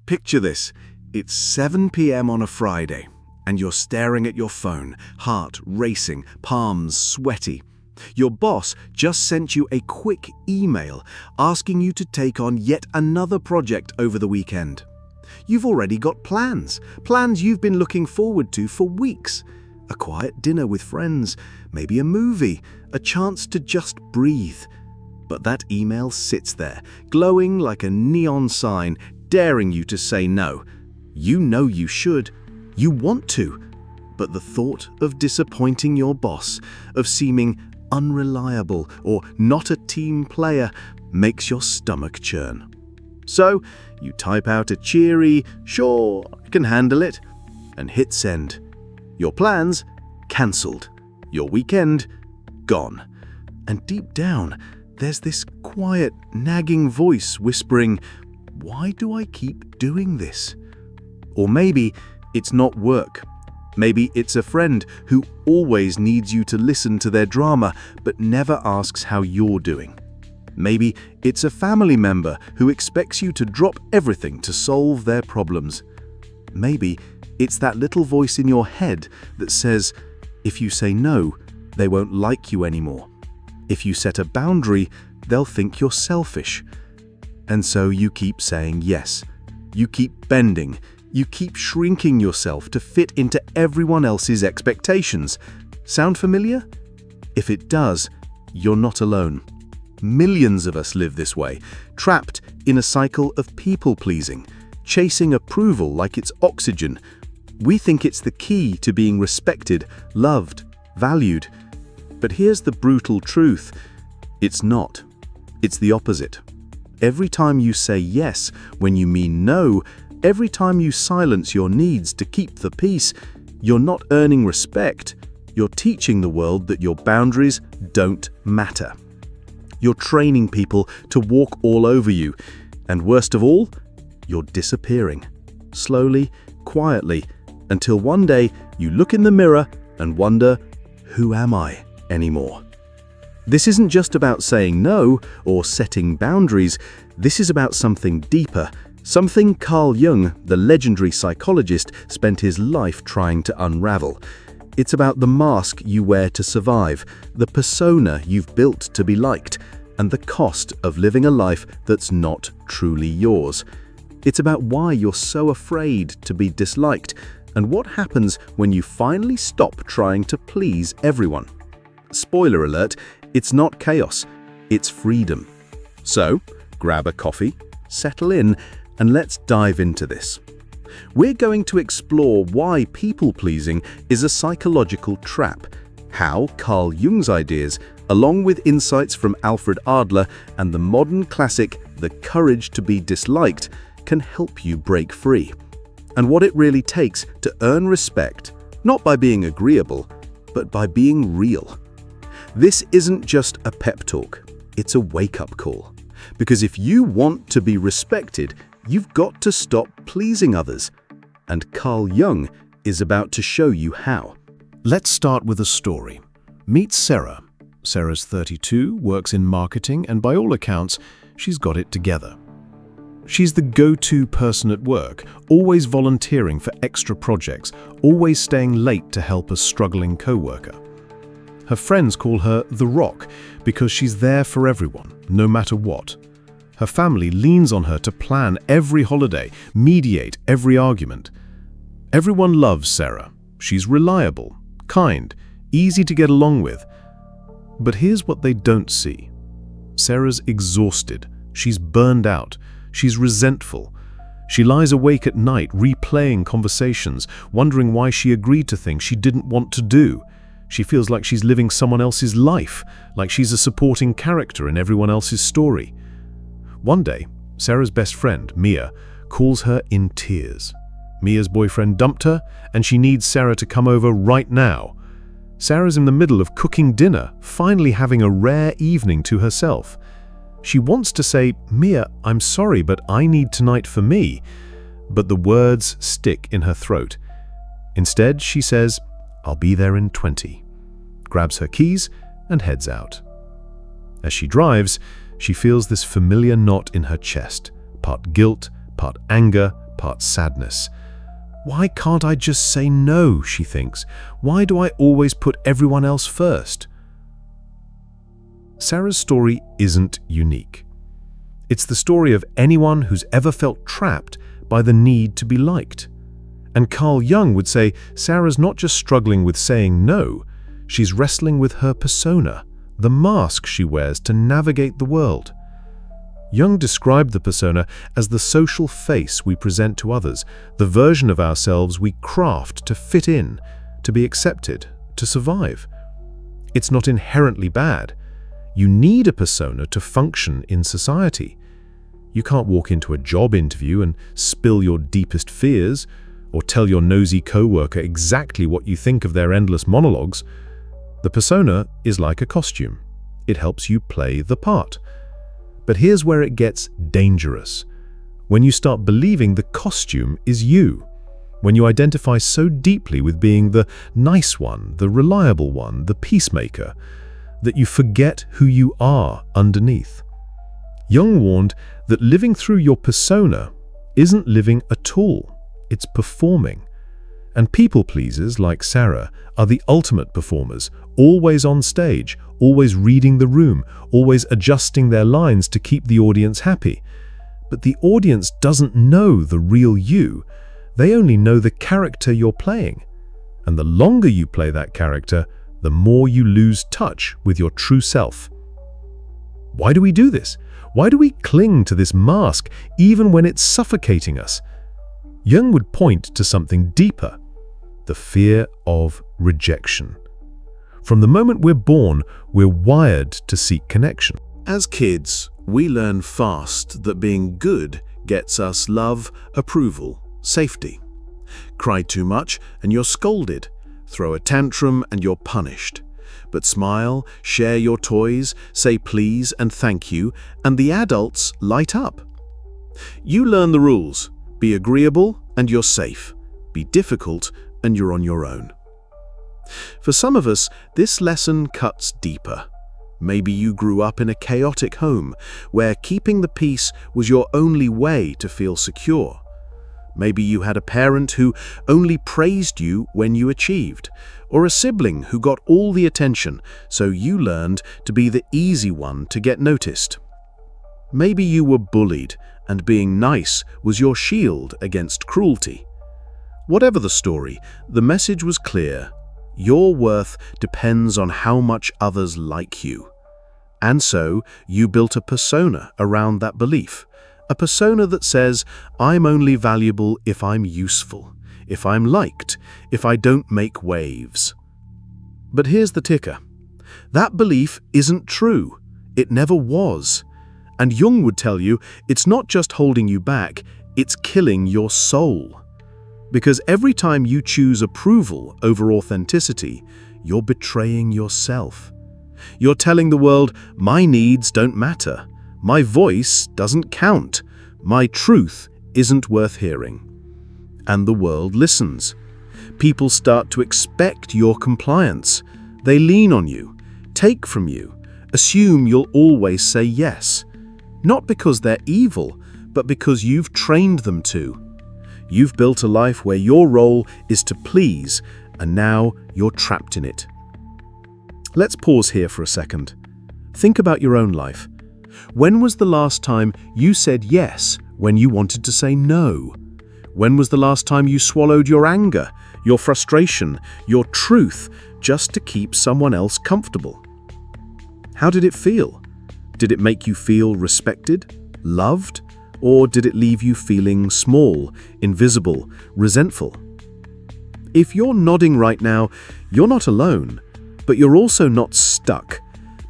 Picture this. It's 7 p.m. on a Friday, and you're staring at your phone, heart racing, palms sweaty. Your boss just sent you a quick email asking you to take on yet another project over the weekend. You've already got plans you've been looking forward to for weeks. A quiet dinner with friends, maybe a movie, a chance to just breathe. But that email sits there, glowing like a neon sign, daring you to say no. You know you should. You want to. But the thought of disappointing your boss, of seeming unreliable or not a team player, makes your stomach churn. So, you type out a cheery, "Sure, I can handle it," and hit send. Your plans? Cancelled. Your weekend? Gone. And deep down, there's this quiet, nagging voice whispering, "Why do I keep doing this?" Or maybe it's not work. Maybe it's a friend who always needs you to listen to their drama but never asks how you're doing. Maybe it's a family member who expects you to drop everything to solve their problems. Maybe it's that little voice in your head that says, if you say no, they won't like you anymore. If you set a boundary, they'll think you're selfish. And so you keep saying yes. You keep bending. You keep shrinking yourself to fit into everyone else's expectations. Sound familiar? If it does, you're not alone. Millions of us live this way, trapped in a cycle of people-pleasing, chasing approval like it's oxygen. We think it's the key to being respected, loved, valued. But here's the brutal truth. It's not. It's the opposite. Every time you say yes when you mean no, every time you silence your needs to keep the peace, you're not earning respect. You're teaching the world that your boundaries don't matter. You're training people to walk all over you. And worst of all, you're disappearing. Slowly, quietly, until one day you look in the mirror and wonder, who am I anymore? This isn't just about saying no or setting boundaries. This is about something deeper. Something Carl Jung, the legendary psychologist, spent his life trying to unravel. It's about the mask you wear to survive, the persona you've built to be liked, and the cost of living a life that's not truly yours. It's about why you're so afraid to be disliked, and what happens when you finally stop trying to please everyone. Spoiler alert, it's not chaos, it's freedom. So, grab a coffee, settle in, and let's dive into this. We're going to explore why people-pleasing is a psychological trap, how Carl Jung's ideas, along with insights from Alfred Adler and the modern classic The Courage to be Disliked, can help you break free, and what it really takes to earn respect, not by being agreeable, but by being real. This isn't just a pep talk, it's a wake-up call. Because if you want to be respected, you've got to stop pleasing others. And Carl Jung is about to show you how. Let's start with a story. Meet Sarah. Sarah's 32, works in marketing, and by all accounts, she's got it together. She's the go-to person at work, always volunteering for extra projects, always staying late to help a struggling co-worker. Her friends call her the Rock because she's there for everyone, no matter what. Her family leans on her to plan every holiday, mediate every argument. Everyone loves Sarah. She's reliable, kind, easy to get along with. But here's what they don't see. Sarah's exhausted. She's burned out. She's resentful. She lies awake at night replaying conversations, wondering why she agreed to things she didn't want to do. She feels like she's living someone else's life, like she's a supporting character in everyone else's story. One day, Sarah's best friend, Mia, calls her in tears. Mia's boyfriend dumped her, and she needs Sarah to come over right now. Sarah's in the middle of cooking dinner, finally having a rare evening to herself. She wants to say, "Mia, I'm sorry, but I need tonight for me." But the words stick in her throat. Instead, she says, "I'll be there in 20." Grabs her keys and heads out. As she drives, she feels this familiar knot in her chest, part guilt, part anger, part sadness. Why can't I just say no, she thinks. Why do I always put everyone else first? Sarah's story isn't unique. It's the story of anyone who's ever felt trapped by the need to be liked. And Carl Jung would say Sarah's not just struggling with saying no, she's wrestling with her persona, the mask she wears to navigate the world. Jung described the persona as the social face we present to others, the version of ourselves we craft to fit in, to be accepted, to survive. It's not inherently bad. You need a persona to function in society. You can't walk into a job interview and spill your deepest fears, or tell your nosy coworker exactly what you think of their endless monologues. The persona is like a costume. It helps you play the part. But here's where it gets dangerous. When you start believing the costume is you. When you identify so deeply with being the nice one, the reliable one, the peacemaker, that you forget who you are underneath. Jung warned that living through your persona isn't living at all. It's performing. And people-pleasers like Sarah are the ultimate performers, always on stage, always reading the room, always adjusting their lines to keep the audience happy. But the audience doesn't know the real you. They only know the character you're playing. And the longer you play that character, the more you lose touch with your true self. Why do we do this? Why do we cling to this mask even when it's suffocating us? Jung would point to something deeper: the fear of rejection. From the moment we're born, we're wired to seek connection. As kids, we learn fast that being good gets us love, approval, safety. Cry too much and you're scolded. Throw a tantrum and you're punished. But smile, share your toys, say please and thank you, and the adults light up. You learn the rules. Be agreeable and you're safe. Be difficult and you're on your own. For some of us, this lesson cuts deeper. Maybe you grew up in a chaotic home where keeping the peace was your only way to feel secure. Maybe you had a parent who only praised you when you achieved, or a sibling who got all the attention, so you learned to be the easy one to get noticed. Maybe you were bullied, and being nice was your shield against cruelty. Whatever the story, the message was clear. Your worth depends on how much others like you. And so, you built a persona around that belief. A persona that says, I'm only valuable if I'm useful, if I'm liked, if I don't make waves. But here's the ticker. That belief isn't true. It never was. And Jung would tell you, it's not just holding you back, it's killing your soul. Because every time you choose approval over authenticity, you're betraying yourself. You're telling the world, my needs don't matter. My voice doesn't count. My truth isn't worth hearing. And the world listens. People start to expect your compliance. They lean on you, take from you, assume you'll always say yes. Not because they're evil, but because you've trained them to. You've built a life where your role is to please, and now you're trapped in it. Let's pause here for a second. Think about your own life. When was the last time you said yes when you wanted to say no? When was the last time you swallowed your anger, your frustration, your truth, just to keep someone else comfortable? How did it feel? Did it make you feel respected, loved, or did it leave you feeling small, invisible, resentful? If you're nodding right now, you're not alone, but you're also not stuck,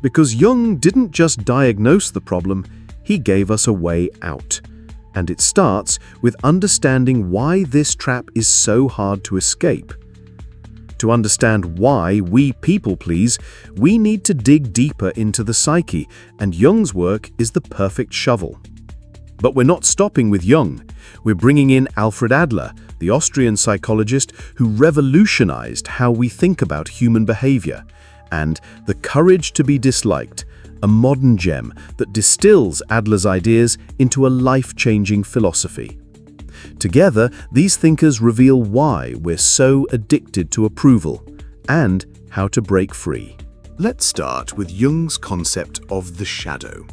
because Jung didn't just diagnose the problem, he gave us a way out. And it starts with understanding why this trap is so hard to escape. To understand why we people please, we need to dig deeper into the psyche, and Jung's work is the perfect shovel. But we're not stopping with Jung. We're bringing in Alfred Adler, the Austrian psychologist who revolutionized how we think about human behavior, and The Courage to be Disliked, a modern gem that distills Adler's ideas into a life-changing philosophy. Together, these thinkers reveal why we're so addicted to approval and how to break free. Let's start with Jung's concept of the shadow.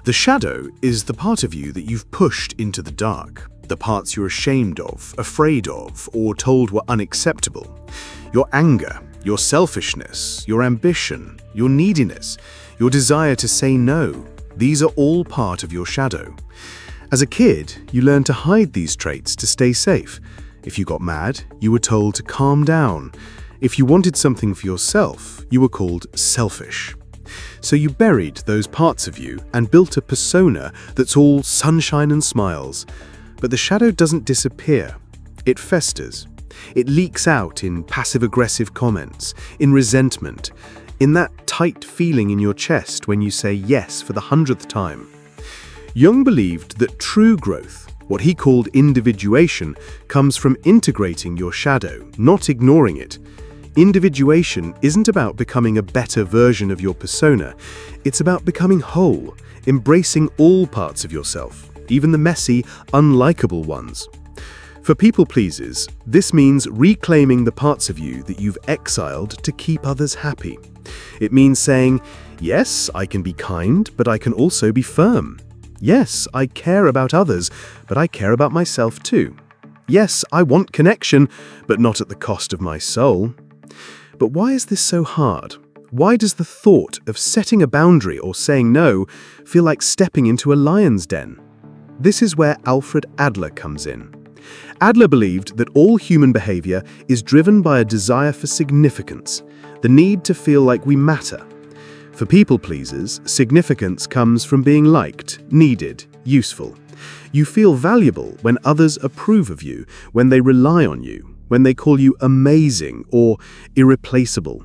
The shadow is the part of you that you've pushed into the dark, the parts you're ashamed of, afraid of, or told were unacceptable. Your anger, your selfishness, your ambition, your neediness, your desire to say no, these are all part of your shadow. As a kid, you learned to hide these traits to stay safe. If you got mad, you were told to calm down. If you wanted something for yourself, you were called selfish. So you buried those parts of you and built a persona that's all sunshine and smiles. But the shadow doesn't disappear. It festers. It leaks out in passive-aggressive comments, in resentment, in that tight feeling in your chest when you say yes for the 100th time. Jung believed that true growth, what he called individuation, comes from integrating your shadow, not ignoring it. Individuation isn't about becoming a better version of your persona. It's about becoming whole, embracing all parts of yourself, even the messy, unlikable ones. For people pleasers, this means reclaiming the parts of you that you've exiled to keep others happy. It means saying, yes, I can be kind, but I can also be firm. Yes, I care about others, but I care about myself too. Yes, I want connection, but not at the cost of my soul. But why is this so hard? Why does the thought of setting a boundary or saying no feel like stepping into a lion's den? This is where Alfred Adler comes in. Adler believed that all human behavior is driven by a desire for significance, the need to feel like we matter. For people pleasers, significance comes from being liked, needed, useful. You feel valuable when others approve of you, when they rely on you, when they call you amazing or irreplaceable.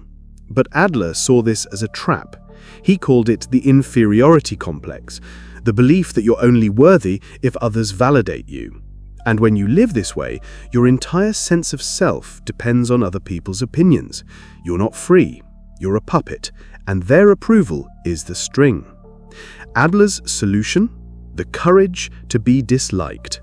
But Adler saw this as a trap. He called it the inferiority complex, the belief that you're only worthy if others validate you. And when you live this way, your entire sense of self depends on other people's opinions. You're not free. You're a puppet, and their approval is the string. Adler's solution? The courage to be disliked.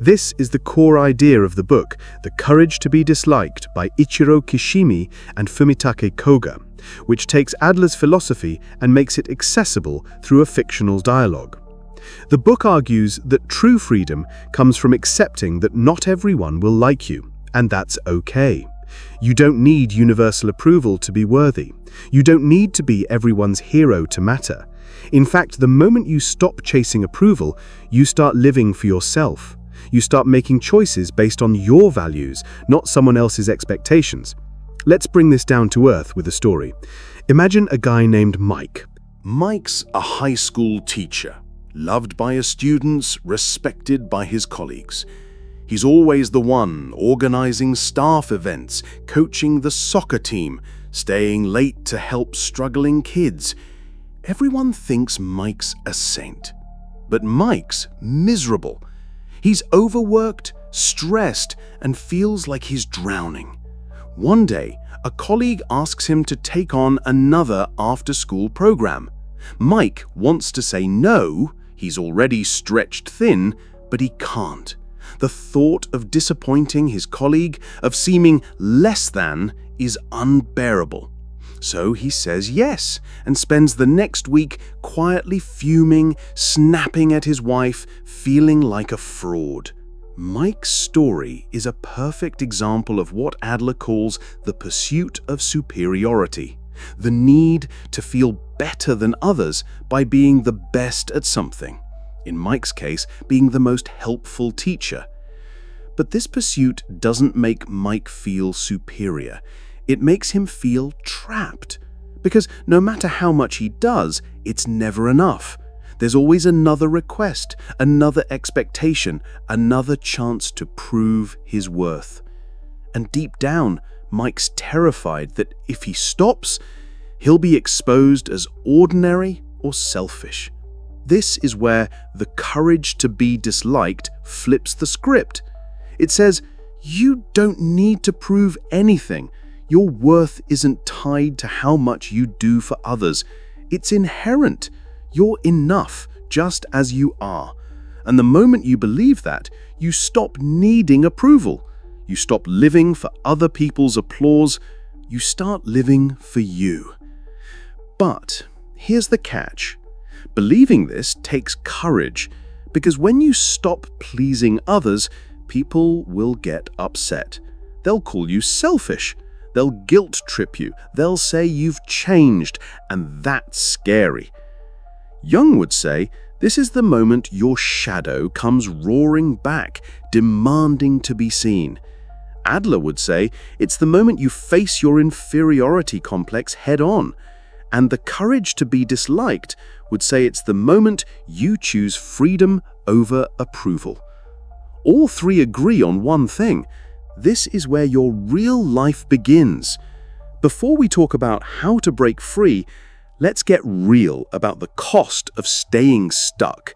This is the core idea of the book, The Courage to be Disliked by Ichiro Kishimi and Fumitake Koga, which takes Adler's philosophy and makes it accessible through a fictional dialogue. The book argues that true freedom comes from accepting that not everyone will like you, and that's okay. You don't need universal approval to be worthy. You don't need to be everyone's hero to matter. In fact, the moment you stop chasing approval, you start living for yourself. You start making choices based on your values, not someone else's expectations. Let's bring this down to earth with a story. Imagine a guy named Mike. Mike's a high school teacher, loved by his students, respected by his colleagues. He's always the one organizing staff events, coaching the soccer team, staying late to help struggling kids. Everyone thinks Mike's a saint. But Mike's miserable. He's overworked, stressed, and feels like he's drowning. One day, a colleague asks him to take on another after-school program. Mike wants to say no, he's already stretched thin, but he can't. The thought of disappointing his colleague, of seeming less than, is unbearable. So he says yes, and spends the next week quietly fuming, snapping at his wife, feeling like a fraud. Mike's story is a perfect example of what Adler calls the pursuit of superiority, the need to feel better than others by being the best at something. In Mike's case, being the most helpful teacher. But this pursuit doesn't make Mike feel superior. It makes him feel trapped. Because no matter how much he does, it's never enough. There's always another request, another expectation, another chance to prove his worth. And deep down, Mike's terrified that if he stops, he'll be exposed as ordinary or selfish. This is where the courage to be disliked flips the script. It says, you don't need to prove anything. Your worth isn't tied to how much you do for others. It's inherent. You're enough just as you are. And the moment you believe that, you stop needing approval. You stop living for other people's applause. You start living for you. But here's the catch. Believing this takes courage, because when you stop pleasing others, people will get upset. They'll call you selfish. They'll guilt trip you. They'll say you've changed, and that's scary. Jung would say, this is the moment your shadow comes roaring back, demanding to be seen. Adler would say, it's the moment you face your inferiority complex head-on. And the courage to be disliked would say it's the moment you choose freedom over approval. All three agree on one thing. This is where your real life begins. Before we talk about how to break free, let's get real about the cost of staying stuck.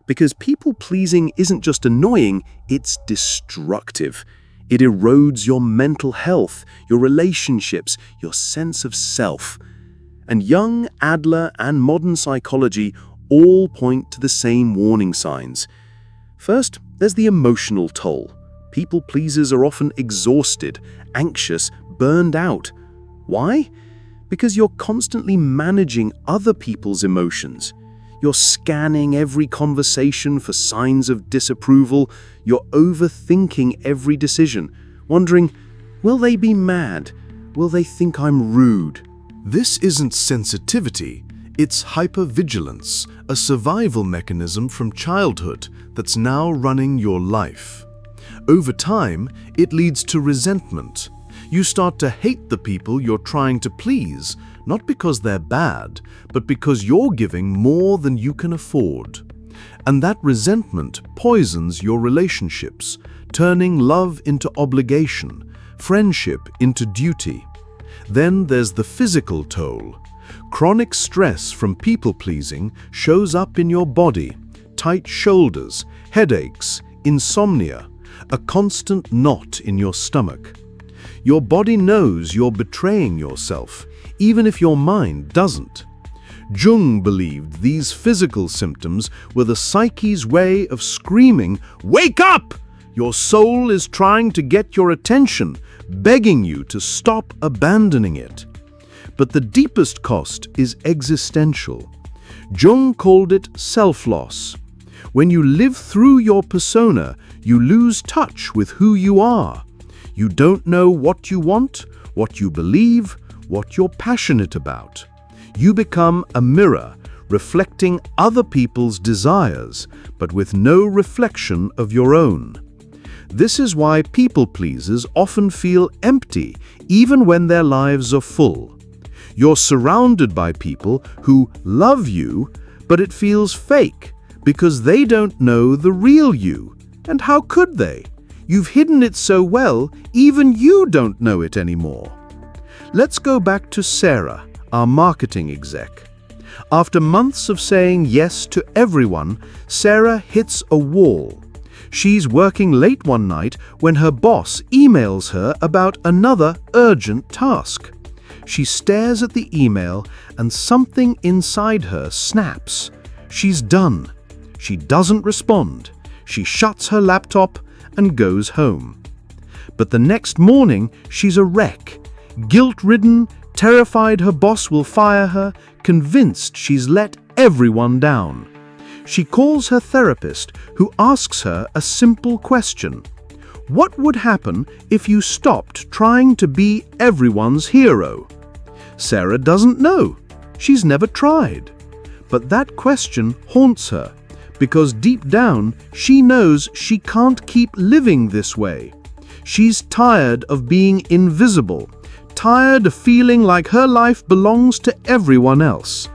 Because people-pleasing isn't just annoying, it's destructive. It erodes your mental health, your relationships, your sense of self. And Jung, Adler, and modern psychology all point to the same warning signs. First, there's the emotional toll. People-pleasers are often exhausted, anxious, burned out. Why? Because you're constantly managing other people's emotions. You're scanning every conversation for signs of disapproval. You're overthinking every decision, wondering, will they be mad? Will they think I'm rude? This isn't sensitivity, it's hypervigilance, a survival mechanism from childhood that's now running your life. Over time, it leads to resentment. You start to hate the people you're trying to please, not because they're bad, but because you're giving more than you can afford. And that resentment poisons your relationships, turning love into obligation, friendship into duty. Then there's the physical toll. Chronic stress from people-pleasing shows up in your body: tight shoulders, headaches, insomnia, a constant knot in your stomach. Your body knows you're betraying yourself, even if your mind doesn't. Jung believed these physical symptoms were the psyche's way of screaming, "Wake up! Your soul is trying to get your attention, begging you to stop abandoning it." But the deepest cost is existential. Jung called it self-loss. When you live through your persona, you lose touch with who you are. You don't know what you want, what you believe, what you're passionate about. You become a mirror, reflecting other people's desires, but with no reflection of your own. This is why people-pleasers often feel empty, even when their lives are full. You're surrounded by people who love you, but it feels fake, because they don't know the real you. And how could they? You've hidden it so well, even you don't know it anymore. Let's go back to Sarah, our marketing exec. After months of saying yes to everyone, Sarah hits a wall. She's working late one night when her boss emails her about another urgent task. She stares at the email and something inside her snaps. She's done. She doesn't respond. She shuts her laptop and goes home. But the next morning, she's a wreck. Guilt-ridden, terrified her boss will fire her, convinced she's let everyone down. She calls her therapist, who asks her a simple question. What would happen if you stopped trying to be everyone's hero? Sarah doesn't know. She's never tried. But that question haunts her, because deep down, she knows she can't keep living this way. She's tired of being invisible, tired of feeling like her life belongs to everyone else,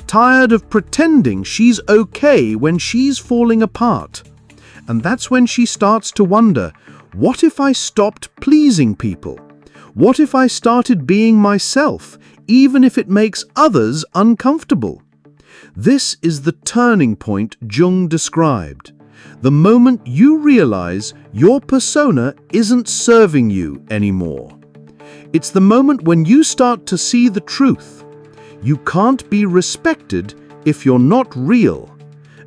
tired of pretending she's okay when she's falling apart. And that's when she starts to wonder, what if I stopped pleasing people? What if I started being myself, even if it makes others uncomfortable? This is the turning point Jung described. The moment you realize your persona isn't serving you anymore. It's the moment when you start to see the truth. You can't be respected if you're not real.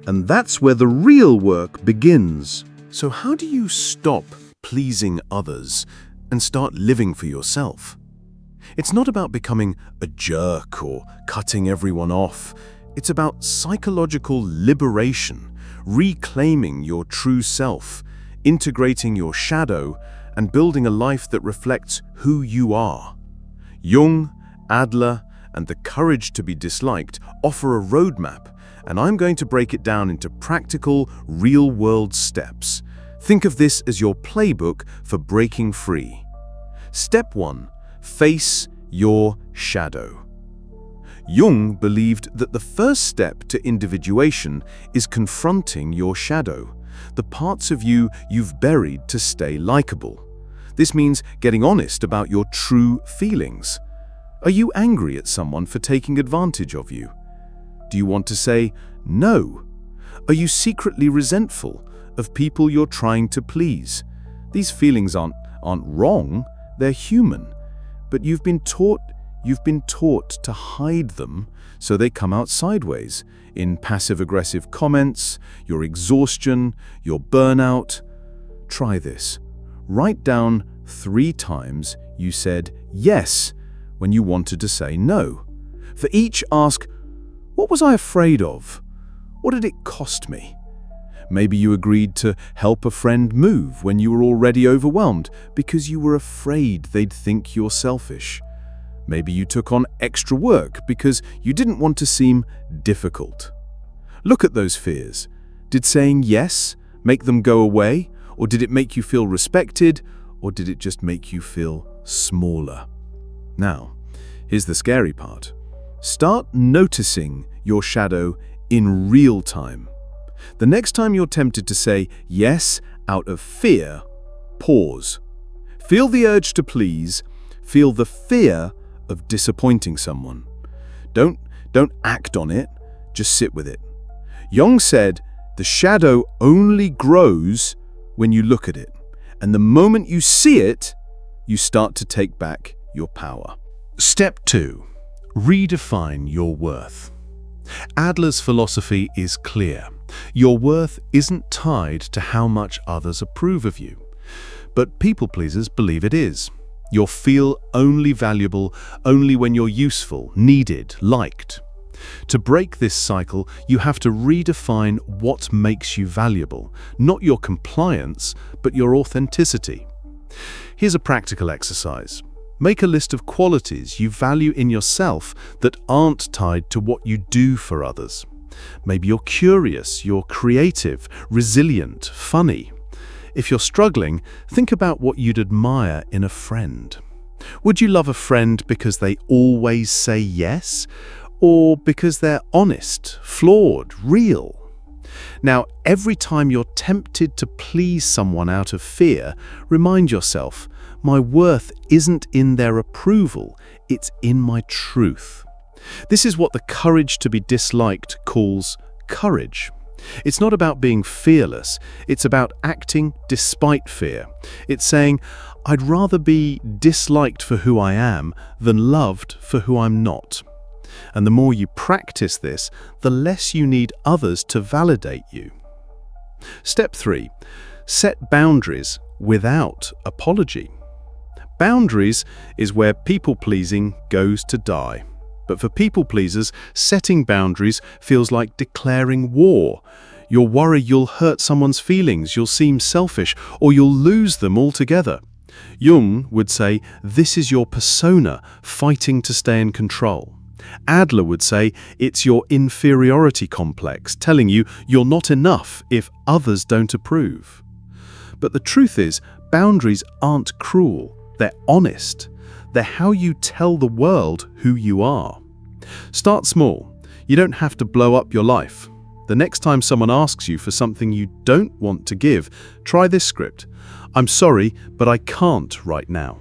And that's where the real work begins. So how do you stop pleasing others and start living for yourself? It's not about becoming a jerk or cutting everyone off. It's about psychological liberation, reclaiming your true self, integrating your shadow, and building a life that reflects who you are. Jung, Adler, and the courage to be disliked offer a roadmap, and I'm going to break it down into practical, real-world steps. Think of this as your playbook for breaking free. Step 1. Face your shadow. Jung believed that the first step to individuation is confronting your shadow, the parts of you you've buried to stay likable. This means getting honest about your true feelings. Are you angry at someone for taking advantage of you? Do you want to say no? Are you secretly resentful of people you're trying to please? These feelings aren't wrong, they're human, but you've been taught to hide them, so they come out sideways in passive-aggressive comments, your exhaustion, your burnout. Try this. Write down 3 times you said yes when you wanted to say no. For each, ask, what was I afraid of? What did it cost me? Maybe you agreed to help a friend move when you were already overwhelmed because you were afraid they'd think you're selfish. Maybe you took on extra work because you didn't want to seem difficult. Look at those fears. Did saying yes make them go away, or did it make you feel respected, or did it just make you feel smaller? Now, here's the scary part. Start noticing your shadow in real time. The next time you're tempted to say yes out of fear, pause. Feel the urge to please. Feel the fear of disappointing someone. Don't act on it, just sit with it. Jung said, the shadow only grows when you look at it. And the moment you see it, you start to take back your power. Step 2. Redefine your worth. Adler's philosophy is clear. Your worth isn't tied to how much others approve of you. But people pleasers believe it is. You'll feel only valuable only when you're useful, needed, liked. To break this cycle, you have to redefine what makes you valuable, not your compliance, but your authenticity. Here's a practical exercise. Make a list of qualities you value in yourself that aren't tied to what you do for others. Maybe you're curious, you're creative, resilient, funny. If you're struggling, think about what you'd admire in a friend. Would you love a friend because they always say yes, or because they're honest, flawed, real? Now, every time you're tempted to please someone out of fear, remind yourself, my worth isn't in their approval, it's in my truth. This is what the courage to be disliked calls courage. It's not about being fearless, it's about acting despite fear. It's saying, I'd rather be disliked for who I am than loved for who I'm not. And the more you practice this, the less you need others to validate you. Step 3. Set boundaries without apology. Boundaries is where people-pleasing goes to die. But for people-pleasers, setting boundaries feels like declaring war. You'll worry you'll hurt someone's feelings, you'll seem selfish, or you'll lose them altogether. Jung would say, this is your persona fighting to stay in control. Adler would say, it's your inferiority complex telling you you're not enough if others don't approve. But the truth is, boundaries aren't cruel, they're honest. They're how you tell the world who you are. Start small. You don't have to blow up your life. The next time someone asks you for something you don't want to give, try this script. I'm sorry, but I can't right now.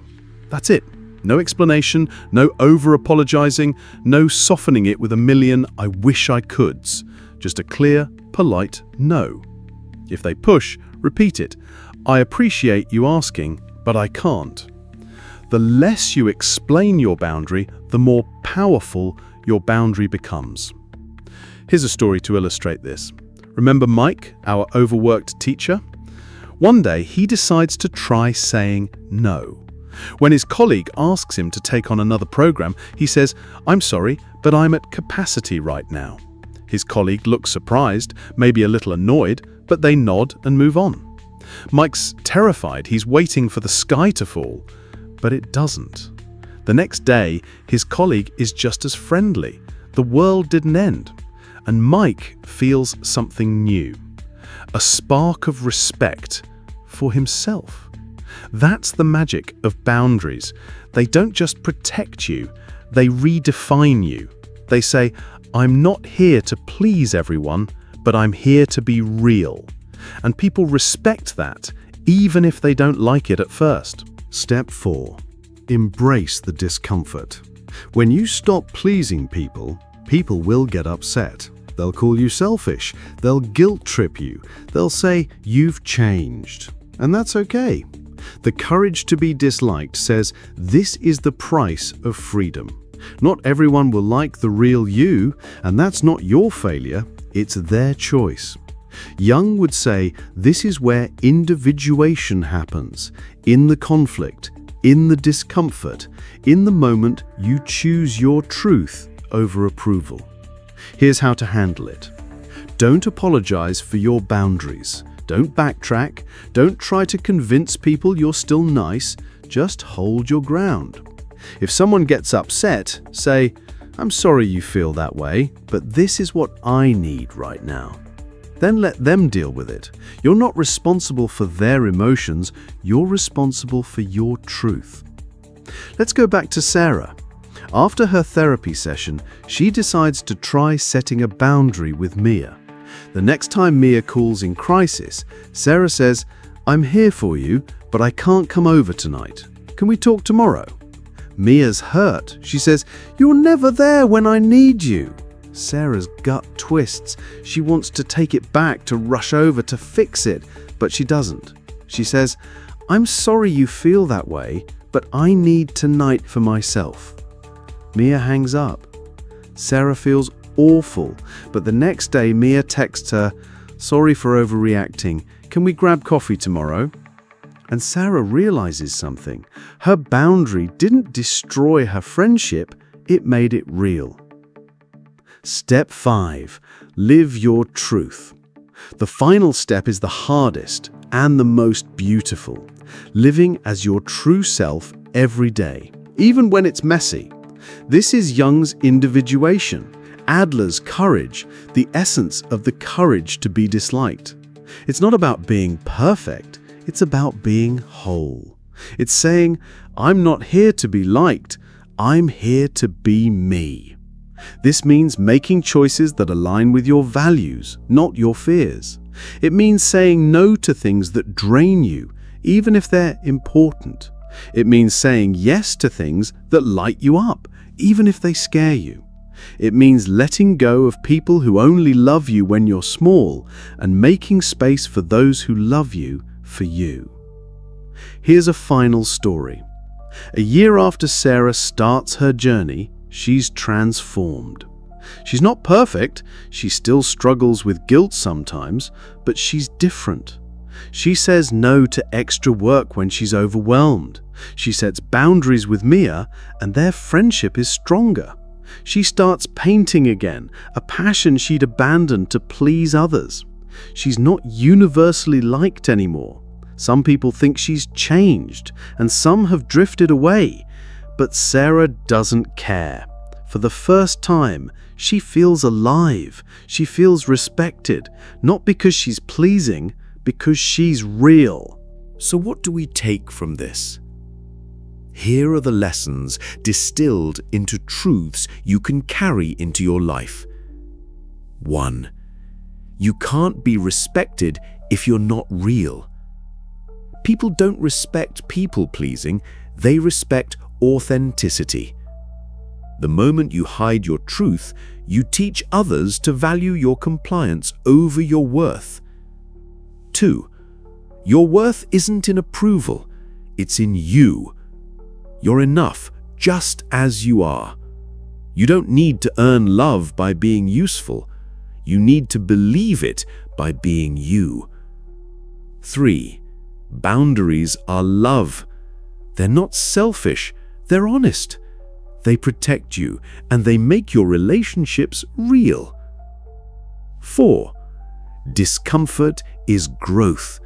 That's it. No explanation, no over-apologizing, no softening it with a million I wish I coulds. Just a clear, polite no. If they push, repeat it. I appreciate you asking, but I can't. The less you explain your boundary, the more powerful your boundary becomes. Here's a story to illustrate this. Remember Mike, our overworked teacher? One day, he decides to try saying no. When his colleague asks him to take on another program, he says, "I'm sorry, but I'm at capacity right now." His colleague looks surprised, maybe a little annoyed, but they nod and move on. Mike's terrified, he's waiting for the sky to fall, but it doesn't. The next day, his colleague is just as friendly. The world didn't end. And Mike feels something new. A spark of respect for himself. That's the magic of boundaries. They don't just protect you, they redefine you. They say, "I'm not here to please everyone, but I'm here to be real." And people respect that, even if they don't like it at first. Step 4. Embrace the discomfort. When you stop pleasing people, people will get upset. They'll call you selfish. They'll guilt trip you. They'll say you've changed. And that's okay. The courage to be disliked says this is the price of freedom. Not everyone will like the real you, and that's not your failure, it's their choice. Jung would say this is where individuation happens, in the conflict, in the discomfort, in the moment you choose your truth over approval. Here's how to handle it. Don't apologize for your boundaries. Don't backtrack. Don't try to convince people you're still nice. Just hold your ground. If someone gets upset, say, "I'm sorry you feel that way, but this is what I need right now." Then let them deal with it. You're not responsible for their emotions. You're responsible for your truth. Let's go back to Sarah. After her therapy session, she decides to try setting a boundary with Mia. The next time Mia calls in crisis, Sarah says, "I'm here for you, but I can't come over tonight. Can we talk tomorrow?" Mia's hurt. She says, "You're never there when I need you." Sarah's gut twists. She wants to take it back, to rush over, to fix it, but she doesn't. She says, "I'm sorry you feel that way, but I need tonight for myself." Mia hangs up. Sarah feels awful, but the next day Mia texts her, "Sorry for overreacting. Can we grab coffee tomorrow?" And Sarah realizes something. Her boundary didn't destroy her friendship, it made it real. Step 5. Live your truth. The final step is the hardest and the most beautiful. Living as your true self every day, even when it's messy. This is Jung's individuation, Adler's courage, the essence of the courage to be disliked. It's not about being perfect, it's about being whole. It's saying, "I'm not here to be liked, I'm here to be me." This means making choices that align with your values, not your fears. It means saying no to things that drain you, even if they're important. It means saying yes to things that light you up, even if they scare you. It means letting go of people who only love you when you're small and making space for those who love you for you. Here's a final story. A year after Sarah starts her journey, she's transformed. She's not perfect, she still struggles with guilt sometimes, but she's different. She says no to extra work when she's overwhelmed. She sets boundaries with Mia, and their friendship is stronger. She starts painting again, a passion she'd abandoned to please others. She's not universally liked anymore. Some people think she's changed, and some have drifted away. But Sarah doesn't care. For the first time, she feels alive. She feels respected, not because she's pleasing, because she's real. So what do we take from this? Here are the lessons distilled into truths you can carry into your life. 1. You can't be respected if you're not real. People don't respect people-pleasing, they respect authenticity. The moment you hide your truth, you teach others to value your compliance over your worth. 2. Your worth isn't in approval, it's in you. You're enough just as you are. You don't need to earn love by being useful. You need to believe it by being you. 3. Boundaries are love. They're not selfish, they're honest. They protect you, and they make your relationships real. 4. Discomfort is growth.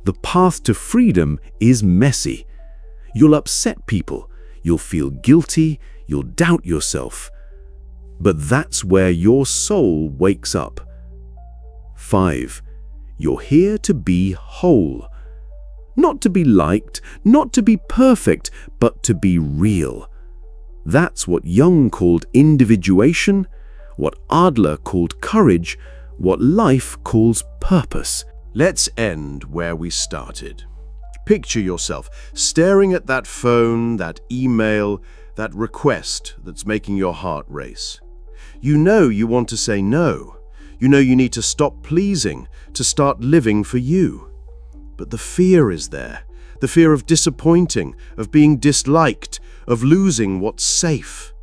The path to freedom is messy. You'll upset people, you'll feel guilty, you'll doubt yourself. But that's where your soul wakes up. 5. You're here to be whole. Not to be liked, not to be perfect, but to be real. That's what Jung called individuation, what Adler called courage, what life calls purpose. Let's end where we started. Picture yourself staring at that phone, that email, that request that's making your heart race. You know you want to say no. You know you need to stop pleasing, to start living for you. But the fear is there. The fear of disappointing, of being disliked, of losing what's safe.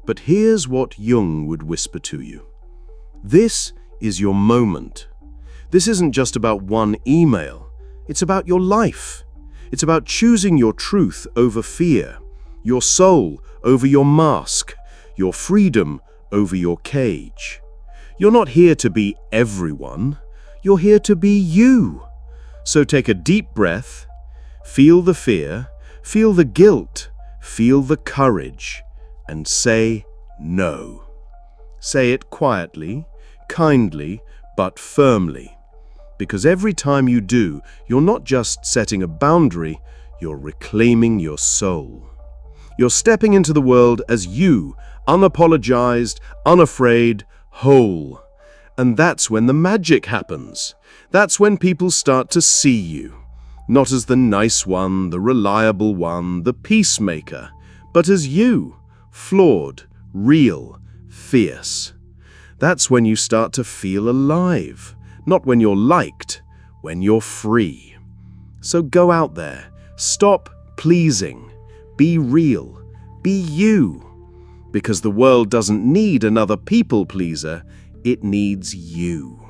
But here's what Jung would whisper to you. This is your moment. This isn't just about one email. It's about your life. It's about choosing your truth over fear, your soul over your mask, your freedom over your cage. You're not here to be everyone. You're here to be you. So take a deep breath, feel the fear, feel the guilt, feel the courage, and say no. Say it quietly, kindly, but firmly. Because every time you do, you're not just setting a boundary, you're reclaiming your soul. You're stepping into the world as you, unapologized, unafraid, whole. And that's when the magic happens. That's when people start to see you. Not as the nice one, the reliable one, the peacemaker, but as you, flawed, real, fierce. That's when you start to feel alive. Not when you're liked, when you're free. So go out there, stop pleasing, be real, be you. Because the world doesn't need another people pleaser, it needs you.